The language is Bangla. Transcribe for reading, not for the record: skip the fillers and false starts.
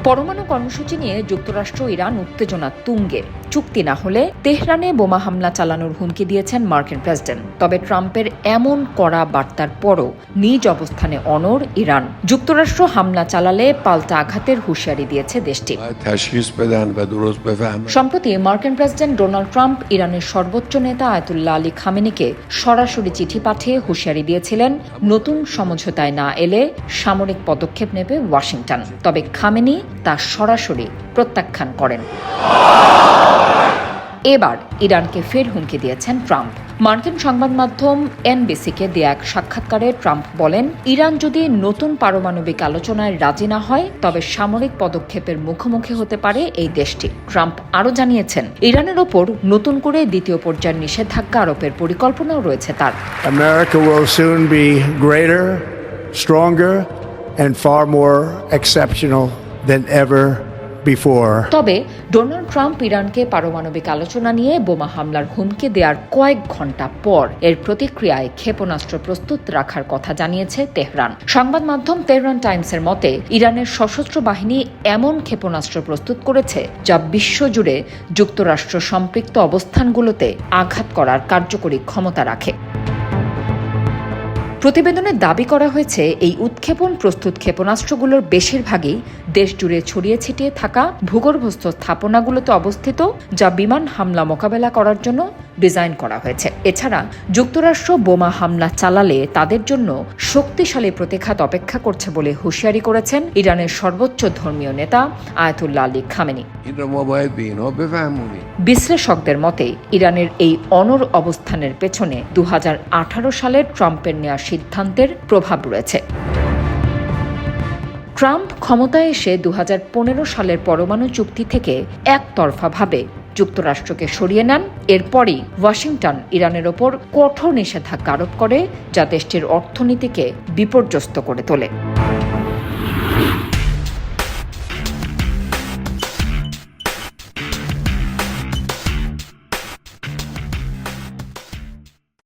পরমাণু কর্মসূচি নিয়ে যুক্তরাষ্ট্র ইরান উত্তেজনা তুঙ্গে। চুক্তি না হলে তেহরানে বোমা হামলা চালানোর হুমকি দিয়েছেন মার্কিন প্রেসিডেন্ট। তবে ট্রাম্পের এমন কড়া বার্তার পরও নিজ অবস্থানে অনড় ইরান। যুক্তরাষ্ট্র হামলা চালালে পাল্টা আঘাতের হুঁশিয়ারি দিয়েছে দেশটি। সম্প্রতি মার্কিন প্রেসিডেন্ট ডোনাল্ড ট্রাম্প ইরানের সর্বোচ্চ নেতা আয়াতুল্লাহ আলী খামেনিকে সরাসরি চিঠি পাঠিয়ে হুঁশিয়ারি দিয়েছিলেন, নতুন সমঝোতায় না এলে সামরিক পদক্ষেপ নেবে ওয়াশিংটন। তবে খামেনি তা সরাসরি প্রত্যাখ্যান করেন। এবার ইরানকে ফের হুমকি দিয়েছেন ট্রাম্প। মার্কিন সংবাদ মাধ্যম এনবিসিকে দেয়া এক সাক্ষাৎকারে ট্রাম্প বলেন, ইরান যদি নতুন পারমাণবিক আলোচনায় রাজি না হয় তবে সামরিক পদক্ষেপের মুখোমুখি হতে পারে এই দেশটি। ট্রাম্প আরও জানিয়েছেন, ইরানের ওপর নতুন করে দ্বিতীয় পর্যায়ের নিষেধাজ্ঞা আরোপের পরিকল্পনাও রয়েছে তার। America will soon be greater, stronger and far more exceptional than ever before. তবে ডোনাল্ড ট্রাম্প ইরানকে পারমাণবিক আলোচনা নিয়ে বোমা হামলার হুমকি দেওয়ার কয়েক ঘণ্টা পর এর প্রতিক্রিয়ায় ক্ষেপণাস্ত্র প্রস্তুত রাখার কথা জানিয়েছে তেহরান। সংবাদ মাধ্যম তেহরান টাইমসের মতে, ইরানের সশস্ত্র বাহিনী এমন ক্ষেপণাস্ত্র প্রস্তুত করেছে যা বিশ্বজুড়ে যুক্তরাষ্ট্র সম্পৃক্ত অবস্থানগুলোতে আঘাত করার কার্যকরী ক্ষমতা রাখে। প্রতিবেদনে দাবি করা হয়েছে, এই উৎক্ষেপণ প্রস্তুত ক্ষেপণাস্ত্রগুলোর বেশিরভাগই দেশজুড়ে ছড়িয়ে ছিটিয়ে থাকা ভূগর্ভস্থ স্থাপনাগুলোতে অবস্থিত, যা বিমান হামলা মোকাবেলা করার জন্য ডিজাইন করা হয়েছে। এছাড়া যুক্তরাষ্ট্র বোমা হামলা চালালে তাদের জন্য শক্তিশালী প্রতিঘাত অপেক্ষা করছে বলে হুঁশিয়ারি করেছেন ইরানের সর্বোচ্চ ধর্মীয় নেতা আয়াতুল্লাহ আলী খামেনি। বিশ্লেষকদের মতে, ইরানের এই অনড় অবস্থানের পেছনে 2018 সালের ট্রাম্পের নেওয়া সিদ্ধান্তের প্রভাব রয়েছে। ট্রাম্প ক্ষমতায় এসে 2015 সালের পরমাণু চুক্তি থেকে একতরফাভাবে যুক্তরাষ্ট্রকে সরিয়ে নেন। এরপরই ওয়াশিংটন ইরানের ওপর কঠোর নিষেধাজ্ঞা আরোপ করে, যা দেশটির অর্থনীতিকে বিপর্যস্ত করে তোলে।